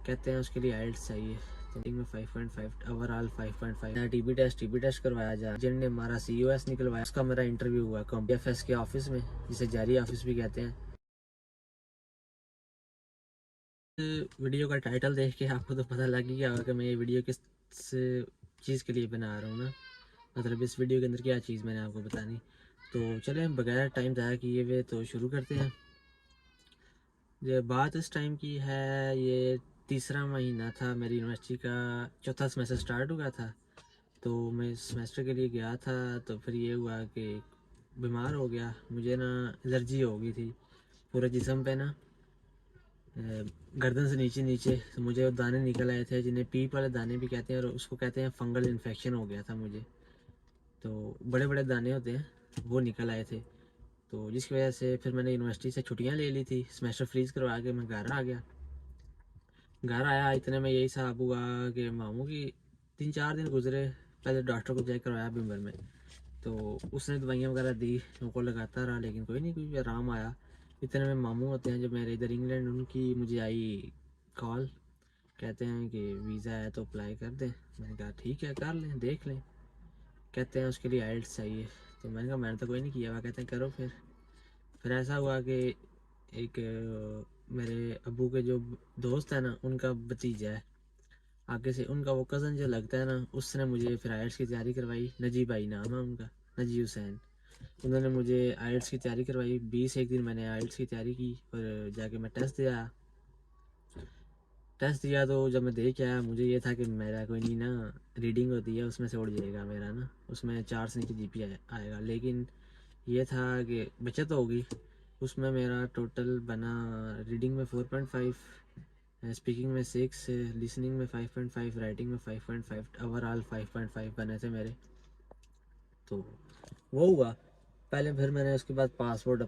कहते हैं उसके लिए आइल्स चाहिए। तो में 5.5 ओवरऑल 5.5 टीबी टेस्ट करवाया जा जिनने हमारा COS निकलवाया, उसका मेरा इंटरव्यू हुआ BFS के ऑफिस में, जिसे जारी ऑफिस भी कहते हैं। वीडियो का टाइटल देख के आपको तो पता लग ही गया होगा कि मैं ये वीडियो किस चीज़ के लिए बना रहा हूँ ना, मतलब इस वीडियो के अंदर क्या चीज़ मैंने आपको बतानी। तो चले बगैर टाइम ज़ाया किए हुए तो शुरू करते हैं। ये बात इस टाइम की है, ये तीसरा महीना था मेरी यूनिवर्सिटी का, चौथा सेमेस्टर स्टार्ट हुआ था। तो मैं सेमेस्टर के लिए गया था, तो फिर ये हुआ कि बीमार हो गया, मुझे ना एलर्जी हो गई थी पूरे जिस्म पे ना, गर्दन से नीचे नीचे मुझे दाने निकल आए थे, जिन्हें पीप वाले दाने भी कहते हैं, और उसको कहते हैं फंगल इन्फेक्शन हो गया था मुझे। तो बड़े बड़े दाने होते हैं वो निकल आए थे, तो जिसकी वजह से फिर मैंने यूनिवर्सिटी से छुट्टियां ले ली थी, सेमेस्टर फ्रीज करवा के मैं घर आ गया। घर आया इतने में यही साहब हुआ कि मामू की 3-4 दिन गुजरे, पहले डॉक्टर को चेक करवाया बिम्बर में, तो उसने दवाइयाँ वगैरह दी, उनको लगाता रहा, लेकिन कोई नहीं, कोई आराम आया। इतने में मामू होते हैं जो मेरे इधर इंग्लैंड, उनकी मुझे आई कॉल, कहते हैं कि वीज़ा है तो अप्लाई कर दें। मैंने कहा ठीक है कर लें, देख लें। कहते हैं उसके लिए आइल्स चाहिए, तो मैंने कहा मैंने तो कोई नहीं किया हुआ। कहते हैं करो फिर ऐसा हुआ कि एक मेरे अबू के जो दोस्त है ना, उनका भतीजा है आगे से, उनका वो कज़न जो लगता है ना, उसने मुझे फिर आइल्स की तैयारी करवाई। नजीब भाई नाम है उनका, नजी हुसैन। उन्होंने मुझे आइल्स की तैयारी करवाई, 20 एक दिन मैंने आइल्स की तैयारी की, और जाके मैं टेस्ट दिया। तो जब मैं दे के आया, मुझे ये था कि मेरा कोई नहीं ना, रीडिंग होती है उसमें से उड़ जाएगा मेरा ना, उसमें 4 से नीचे GP आएगा। लेकिन ये था कि बचत होगी, उसमें मेरा टोटल बना रीडिंग में 4.5, स्पीकिंग में 6, लिसनिंग में 5.5, राइटिंग में 5.5, ओवरऑल 5.5 बने थे मेरे। तो वो हुआ पहले, फिर मैंने उसके बाद पासपोर्ट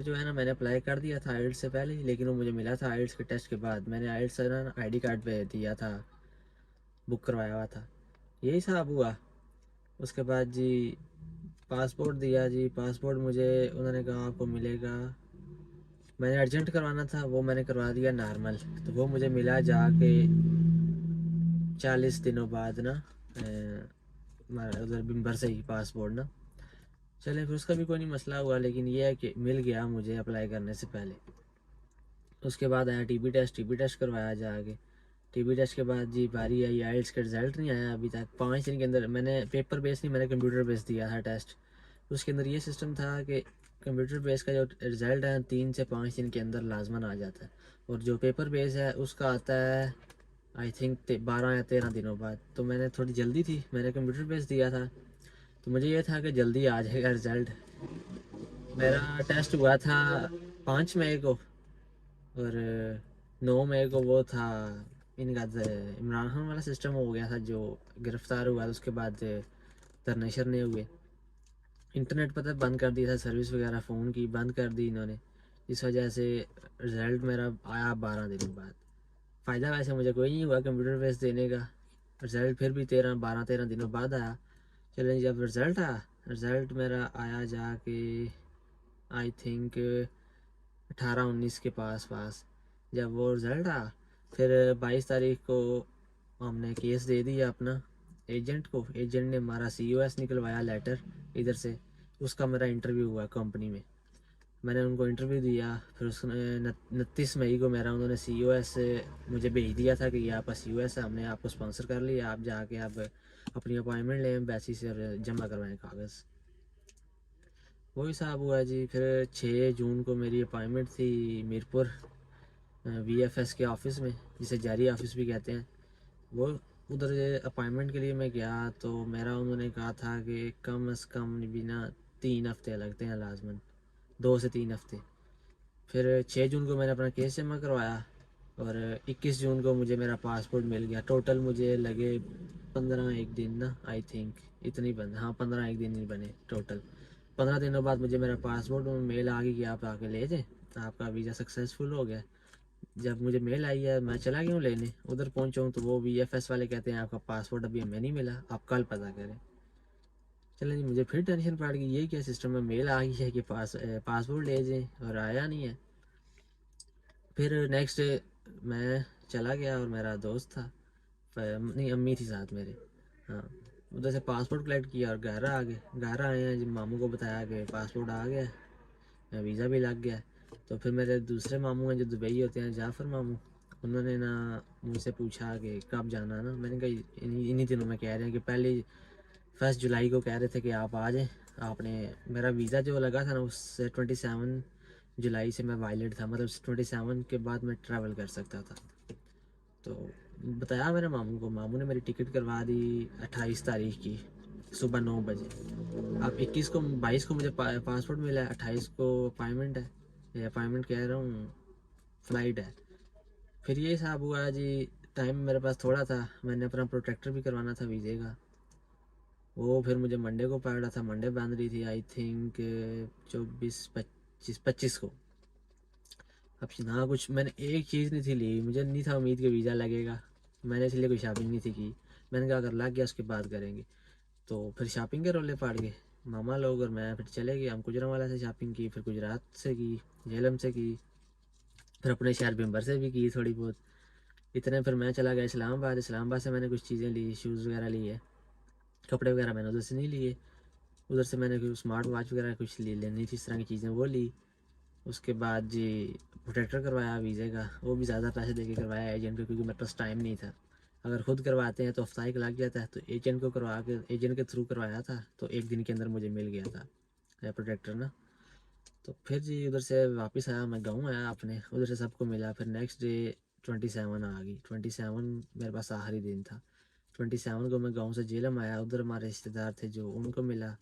जो है ना, मैंने अप्लाई कर दिया था आइल्स से पहले ही, लेकिन वो मुझे मिला था आइल्स के टेस्ट के बाद। मैंने आइल्स से ना ID कार्ड पे दिया था, बुक करवाया हुआ था, यही सब हुआ। उसके बाद जी पासपोर्ट दिया जी, पासपोर्ट मुझे उन्होंने कहा आपको मिलेगा, मैंने अर्जेंट करवाना था, वो मैंने करवा दिया नॉर्मल, तो वो मुझे मिला जाके 40 दिनों बाद ना, उधर बिम्बर से ही पासपोर्ट ना। चले फिर उसका भी कोई नहीं मसला हुआ, लेकिन ये है कि मिल गया मुझे अप्लाई करने से पहले। उसके बाद आया टीबी टेस्ट करवाया जाके। टीबी टेस्ट के बाद जी बारी आई, आइल्स का रिज़ल्ट नहीं आया अभी तक। 5 दिन के अंदर, मैंने पेपर बेस नहीं, मैंने कंप्यूटर बेस दिया था टेस्ट। उसके अंदर ये सिस्टम था कि कंप्यूटर बेस का जो रिज़ल्ट है 3 से 5 दिन के अंदर लाजमन आ जाता है, और जो पेपर बेस है उसका आता है आई थिंक 12 या 13 दिनों बाद। तो मैंने थोड़ी जल्दी थी, मैंने कंप्यूटर बेस दिया था, तो मुझे ये था कि जल्दी आ जाएगा रिज़ल्ट। मेरा टेस्ट हुआ था 5 मई को, और 9 मई को वो था इनका इमरान खान वाला सिस्टम हो गया था, जो गिरफ्तार हुआ था उसके बाद धरने शरने हुए, इंटरनेट पता बंद कर दिया था, सर्विस वगैरह फ़ोन की बंद कर दी इन्होंने। इस वजह से रिज़ल्ट मेरा आया 12 दिनों बाद। फ़ायदा वैसे मुझे कोई नहीं हुआ कंप्यूटर बेस देने का, रिज़ल्ट फिर भी 12-13 दिनों बाद आया। चलें जब रिज़ल्ट मेरा आया जाके आई थिंक 18-19 के पास जब वो रिज़ल्ट आया, फिर 22 तारीख को हमने केस दे दिया अपना एजेंट को। एजेंट ने हमारा COS निकलवाया लेटर इधर से, उसका मेरा इंटरव्यू हुआ कंपनी में, मैंने उनको इंटरव्यू दिया। फिर उसने 29 मई को मेरा उन्होंने COS मुझे भेज दिया था कि ये आपका COS है, हमने आपको स्पॉन्सर कर लिया, आप जाके आप अपनी अपॉइंटमेंट लें एम्बेसी से और जमा करवाएं कागज़। वही साहब हुआ जी। फिर 6 जून को मेरी अपॉइंटमेंट थी मीरपुर VFS के ऑफिस में, जिसे जारी ऑफिस भी कहते हैं। वो उधर अपॉइंटमेंट के लिए मैं गया, तो मेरा उन्होंने कहा था कि कम अज़ कम भी ना 3 हफ्ते लगते हैं लाजमन, 2 से 3 हफ्ते। फिर 6 जून को मैंने अपना केस जमा करवाया, और 21 जून को मुझे मेरा पासपोर्ट मिल गया। टोटल मुझे लगे 15 एक दिन ना आई थिंक, इतनी बन हाँ 15 एक दिन ही बने टोटल। 15 दिनों बाद मुझे मेरा पासपोर्ट में मेल आ गई कि आप आके ले जाएं, आपका वीज़ा सक्सेसफुल हो गया। जब मुझे मेल आई है, मैं चला गया हूँ लेने, उधर पहुँचा हूँ तो वो VFS वाले कहते हैं आपका पासपोर्ट अभी हमें नहीं मिला, आप कल पता करें। चले जी, मुझे फिर टेंशन पड़ गई, ये क्या सिस्टम है, मेल आ गई है कि पासपोर्ट ले जाएं और आया नहीं है। फिर नेक्स्ट डे मैं चला गया और मेरा दोस्त था, नहीं अम्मी थी साथ मेरे। हाँ, उधर से पासपोर्ट कलेक्ट किया और घर आ गए। घर आए हैं जब मामू को बताया कि पासपोर्ट आ गया है, वीज़ा भी लग गया है। तो फिर मेरे दूसरे मामू हैं जो दुबई होते हैं, जाफ़र मामू, उन्होंने ना मुझसे पूछा कि कब जाना ना। मैंने कहा इन्हीं दिनों में कह रहे हैं कि पहले 1 जुलाई को कह रहे थे कि आप आ जाएँ। आपने मेरा वीज़ा जो लगा था ना उससे 27 जुलाई से मैं वायलेट था, मतलब 27 के बाद मैं ट्रैवल कर सकता था। तो बताया मेरे मामू को, मामू ने मेरी टिकट करवा दी 28 तारीख की सुबह 9 बजे। अब 22 को मुझे पासपोर्ट मिला है, 28 को अपॉइंटमेंट है, ये अपॉइंटमेंट कह रहा हूँ, फ़्लाइट है। फिर ये हिसाब हुआ जी, टाइम मेरे पास थोड़ा था, मैंने अपना प्रोटेक्टर भी करवाना था वीज़े का। वो फिर मुझे मंडे को पड़ रहा था, मंडे बांध रही थी आई थिंक 24 25 को। अब ना कुछ मैंने एक चीज़ नहीं थी ली, मुझे नहीं था उम्मीद कि वीज़ा लगेगा, मैंने इसलिए कोई शॉपिंग नहीं थी की। मैंने कहा अगर लग गया उसके बाद करेंगे। तो फिर शॉपिंग के रोले पड़ गए, मामा लोग और मैं फिर चले गए। हम गुजरांवाला से शॉपिंग की, फिर गुजरात से की, झेलम से की, फिर अपने शहर बिम्बर से भी की थोड़ी बहुत। इतने फिर मैं चला गया इस्लामाबाद। इस्लामाबाद से मैंने कुछ चीज़ें ली, शूज़ वगैरह लिए, कपड़े वगैरह मैंने उधर से नहीं लिए। उधर से मैंने कुछ स्मार्ट वॉच वगैरह कुछ लेनी थी, इस तरह की चीज़ें वो ली। उसके बाद जी प्रोटेक्टर करवाया वीज़े का, वो भी ज़्यादा पैसे दे के करवाया एजेंट को, क्योंकि मेरे पास टाइम नहीं था। अगर खुद करवाते हैं तो हफ्ता एक लग जाता है, तो एजेंट को करवा के एजेंट के थ्रू करवाया था, तो एक दिन के अंदर मुझे मिल गया था प्रोटेक्टर ना। तो फिर जी उधर से वापस आया, मैं गाँव आया अपने, उधर से सबको मिला। फिर नेक्स्ट डे 27 आ गई, 27 मेरे पास आखिरी दिन था। 27 को मैं गाँव से झेलम आया, उधर हमारे रिश्तेदार थे जो, उनको मिला।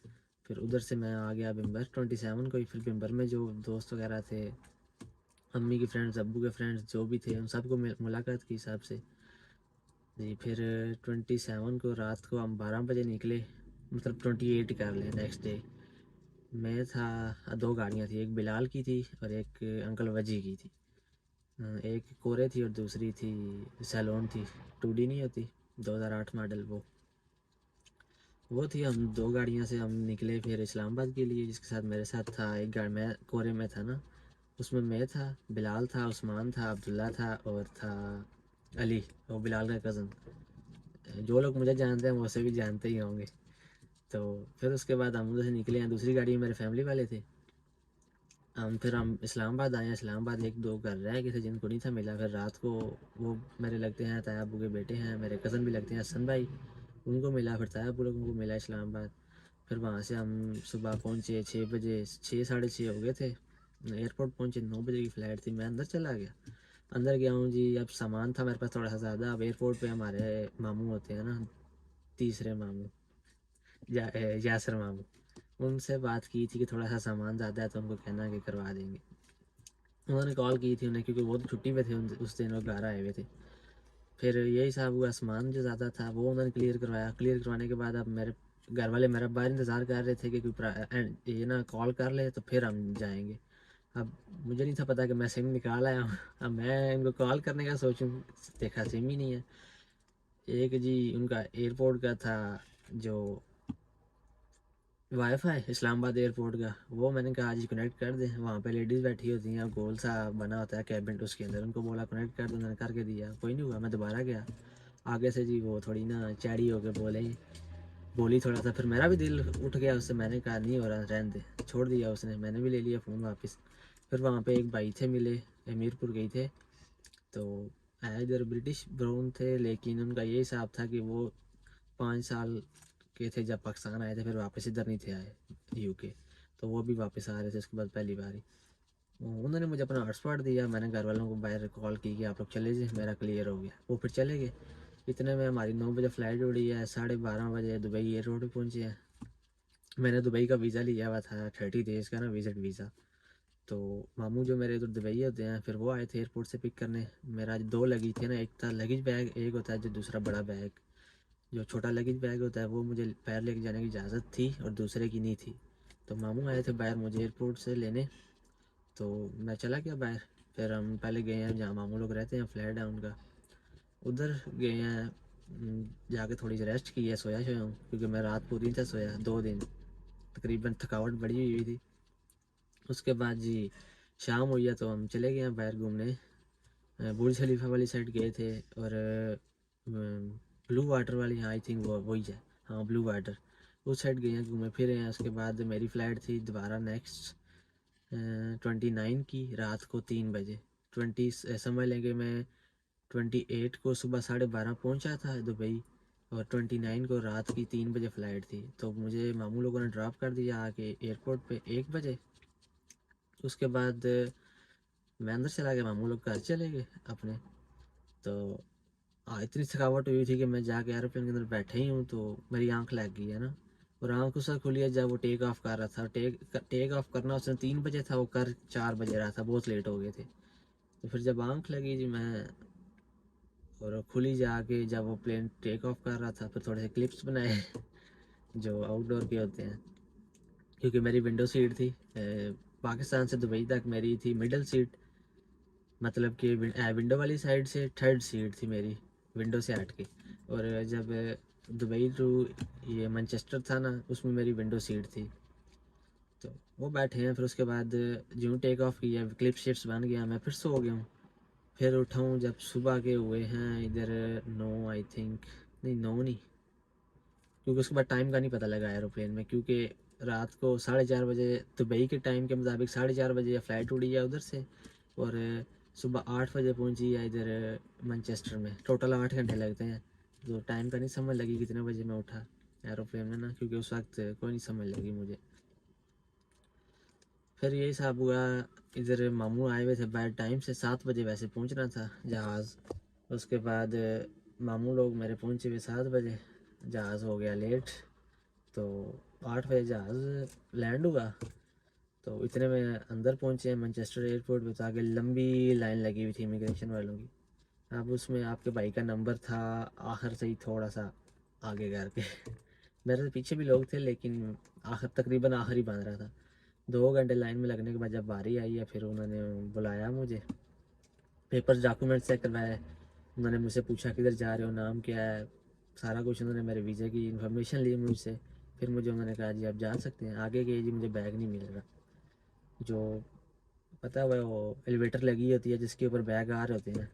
फिर उधर से मैं आ गया बिम्बर 27 को ही। फिर बिम्बर में जो दोस्त वगैरह थे, अम्मी के फ्रेंड्स, अब्बू के फ्रेंड्स जो भी थे, उन सबको मुलाकात की हिसाब से जी। फिर 27 को रात को हम 12 बजे निकले, मतलब 28 कर ले नेक्स्ट डे। मैं था, 2 गाड़ियाँ थी, एक बिलाल की थी और एक अंकल वजी की थी। एक कोरे थी और दूसरी थी सैलोन थी, 2D नहीं होती, 2008 मॉडल, वो थी। हम 2 गाड़ियाँ से हम निकले फिर इस्लामाबाद के लिए, जिसके साथ मेरे साथ था एक गाड़ी, मैं कोरे में था ना, उसमें मैं था, बिलाल था, उस्मान था, अब्दुल्ला था और था अली, वो बिलाल का कज़न। जो लोग मुझे जानते हैं वो उसे भी जानते ही होंगे। तो फिर उसके बाद हम उधर से निकले हैं, दूसरी गाड़ी में मेरे फैमिली वाले थे। हम इस्लामाबाद आए हैं। इस्लामाबाद 1 2 घर रह गए थे जिनको नहीं था मिला। फिर रात को वो मेरे लगते हैं ताया अबू के बेटे हैं, मेरे कज़न भी लगते हैं हसन भाई, उनको मिला। फिर ताया अबू लोगों को मिला इस्लामाबाद। फिर वहाँ से हम सुबह पहुँचे 6 बजे, 6 साढ़े 6 हो गए थे। एयरपोर्ट पहुँचे, 9 बजे की फ़्लाइट थी। मैं अंदर चला गया, अंदर गया हूँ जी। अब सामान था मेरे पास थोड़ा सा ज़्यादा। अब एयरपोर्ट पे हमारे मामू होते हैं ना, तीसरे मामू, यासर मामू, उनसे बात की थी कि थोड़ा सा सामान ज़्यादा है तो उनको कहना कि करवा देंगे। उन्होंने कॉल की थी उन्हें, क्योंकि वो तो छुट्टी पे थे उस दिन, वो घर आए हुए थे। फिर यही हिसाब हुआ, सामान जो ज़्यादा था वो उन्होंने क्लियर करवाया। क्लियर करवाने के बाद अब मेरे घर वाले मेरा बाहर इंतज़ार कर रहे थे कि ये ना कॉल कर ले तो फिर हम जाएंगे। अब मुझे नहीं था पता कि मैं सिम निकाल आया हूँ। अब मैं इनको कॉल करने का सोचूं, देखा सिम ही नहीं है। एक जी उनका एयरपोर्ट का था जो वाईफाई इस्लामाबाद एयरपोर्ट का, वो मैंने कहा आज कनेक्ट कर दे। वहाँ पे लेडीज़ बैठी होती हैं, गोल सा बना होता है कैबिन, उसके अंदर उनको बोला कनेक्ट कर दो, उन्होंने करके दिया। कोई नहीं हुआ, मैं दोबारा गया। आगे से जी वो थोड़ी ना चैड़ी होके बोली थोड़ा सा। फिर मेरा भी दिल उठ गया उससे, मैंने कहा नहीं हो रहा, रहने दे, छोड़ दिया उसने। मैंने भी ले लिया फ़ोन वापस। फिर वहाँ पे एक भाई थे मिले, हमीरपुर गई थे, तो इधर ब्रिटिश ब्राउन थे, लेकिन उनका ये हिसाब था कि वो 5 साल के थे जब पाकिस्तान आए थे, फिर वापस इधर नहीं थे आए यूके, तो वो भी वापस आ रहे थे उसके बाद पहली बार ही। उन्होंने मुझे अपना हॉटस्पॉट दिया, मैंने घर वालों को बाहर कॉल की कि आप लोग चले जाए, मेरा क्लियर हो गया। वो फिर चले गए। इतने में हमारी 9 बजे फ़्लाइट उड़ी है, 12:30 बजे दुबई एयरपोर्ट पर पहुँचे हैं। मैंने दुबई का वीज़ा लिया हुआ था 30 डेज़ का ना, विज़िट वीज़ा। तो मामू जो मेरे इधर दुबई होते हैं, फिर वो आए थे एयरपोर्ट से पिक करने। मेरा 2 लगेज थे ना, एक था लगेज बैग, एक होता है जो दूसरा बड़ा बैग, जो छोटा लगेज बैग होता है वो मुझे पैर लेके जाने की इजाज़त थी और दूसरे की नहीं थी। तो मामू आए थे बाहर मुझे एयरपोर्ट से लेने, तो मैं चला गया बाहर। फिर हम पहले गए हैं जहाँ मामू लोग रहते हैं, फ्लैट है उनका, उधर गए हैं। जाके थोड़ी सी रेस्ट की है, सोया हूँ, क्योंकि मैं रात पूरी नहीं था सोया, 2 दिन तकरीबन थकावट बड़ी हुई थी। उसके बाद जी शाम हुई है तो हम चले गए हैं बाहर घूमने। बुर्ज खलीफा वाली साइड गए थे, और ब्लू वाटर वाली, हाँ आई थिंक वो वही है, हाँ ब्लू वाटर, उस साइड गए हैं, घूमे फिरे हैं। उसके बाद मेरी फ़्लाइट थी दोबारा नेक्स्ट 29 की रात को 3 बजे। 20 समझ लेंगे, मैं 28 को सुबह 12:30 पहुंचा था दुबई, और 29 को रात की 3 बजे फ़्लाइट थी। तो मुझे मामू लोगों ने ड्रॉप कर दिया आके एयरपोर्ट पे 1 बजे। उसके बाद मैं अंदर चला गया, मामू लोग घर चले गए अपने। तो इतनी थकावट हुई थी कि मैं जाके एरोप्लेन के अंदर बैठे ही हूँ तो मेरी आंख लग गई है ना, और आंख उसका खुली है जब वो टेक ऑफ कर रहा था। टेक ऑफ करना उसने 3 बजे था, वो कर 4 बजे रहा था, बहुत लेट हो गए थे। तो फिर जब आंख लगी जी मैं, और खुली जाके जब वो प्लेन टेक ऑफ कर रहा था, फिर थोड़े से क्लिप्स बनाए जो आउटडोर के होते हैं, क्योंकि मेरी विंडो सीट थी। पाकिस्तान से दुबई तक मेरी थी मिडल सीट, मतलब कि विंडो वाली साइड से थर्ड सीट थी मेरी, विंडो से हट के। और जब दुबई टू ये मैनचेस्टर था ना, उसमें मेरी विंडो सीट थी। तो वो बैठे हैं, फिर उसके बाद जो टेक ऑफ किया, क्लिप शिफ्ट बन गया, मैं फिर सो गया हूँ। फिर उठा हूँ जब सुबह के हुए हैं इधर 9 आई थिंक, नहीं 9 नहीं, क्योंकि उसके बाद टाइम का नहीं पता लगा एरोप्लेन में, क्योंकि रात को 4:30 बजे दुबई के टाइम के मुताबिक 4:30 बजे फ़्लाइट उड़ी है उधर से, और सुबह 8 बजे पहुंची है इधर मैनचेस्टर में। टोटल 8 घंटे लगते हैं। तो टाइम का नहीं समझ लगी कितने बजे मैं उठा एरोप्लेन में ना, क्योंकि उस वक्त कोई नहीं समझ लगी मुझे। फिर यही साहब हुआ, इधर मामू आए हुए थे बैड टाइम से, 7 बजे वैसे पहुंचना था जहाज़। उसके बाद मामू लोग मेरे पहुंचे हुए 7 बजे, जहाज़ हो गया लेट। तो 8 बजे जहाज़ लैंड हुआ। तो इतने में अंदर पहुंचे हैं मैनचेस्टर एयरपोर्ट पे, तो आगे लंबी लाइन लगी हुई थी इमिग्रेशन वालों की। अब उसमें आपके भाई का नंबर था आखिर से ही थोड़ा सा आगे करके मेरे से पीछे भी लोग थे, लेकिन आखिर तकरीबन आखिर ही बन रहा था। 2 घंटे लाइन में लगने के बाद जब बारी आई है, फिर उन्होंने बुलाया मुझे, पेपर्स डॉक्यूमेंट चेक करवाए। उन्होंने मुझसे पूछा किधर जा रहे हो, नाम क्या है, सारा कुछ उन्होंने मेरे वीज़े की इन्फॉर्मेशन ली मुझसे। फिर मुझे उन्होंने कहा जी आप जा सकते हैं आगे गए। जी मुझे बैग नहीं मिल रहा, जो पता है वो एलिवेटर लगी होती है जिसके ऊपर बैग आ रहे होते हैं,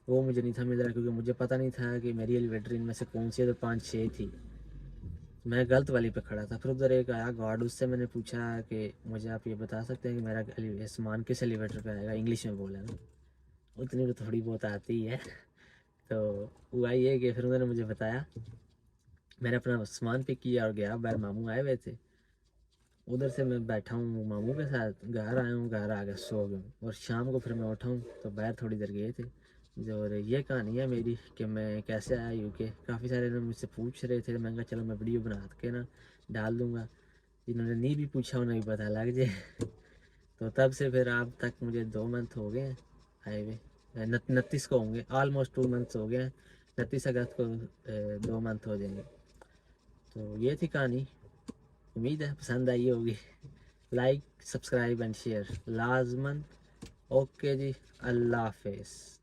वो मुझे नहीं था मिल रहा, क्योंकि मुझे पता नहीं था कि मेरी एलिवेटर इनमें से कौन सी है। तो 5-6 थी, मैं गलत वाली पे खड़ा था। फिर उधर एक आया गार्ड, उससे मैंने पूछा कि मुझे आप ये बता सकते हैं कि मेरा सामान किस एलिवेटर पे आएगा, इंग्लिश में बोला ना, उतनी तो थोड़ी बहुत आती है। तो हुआ ये कि फिर उन्होंने मुझे बताया, मैंने अपना सामान पिक किया और गया। बाहर मामू आए हुए थे, उधर से मैं बैठा हूँ मामू के साथ, घर आया हूँ, घर आ गया सो गया हूँ। और शाम को फिर मैं उठा हूँ तो बाहर थोड़ी देर गए थे। जो और ये कहानी है मेरी कि मैं कैसे आया यूके। काफ़ी सारे लोग मुझसे पूछ रहे थे, मैं कहा चलो मैं वीडियो बना के ना डाल दूँगा, जिन्होंने नहीं भी पूछा उन्हें भी पता लग जाए। तो तब से फिर अब तक मुझे 2 मंथ हो गए हैं आए हुए, 29 को होंगे, ऑलमोस्ट 2 मंथ्स हो गए हैं। 29 अगस्त को 2 मंथ हो जाएंगे। तो ये थी कहानी, उम्मीद है पसंद आई होगी। लाइक सब्सक्राइब एंड शेयर लाजमन। ओके जी, अल्लाह हाफिज़।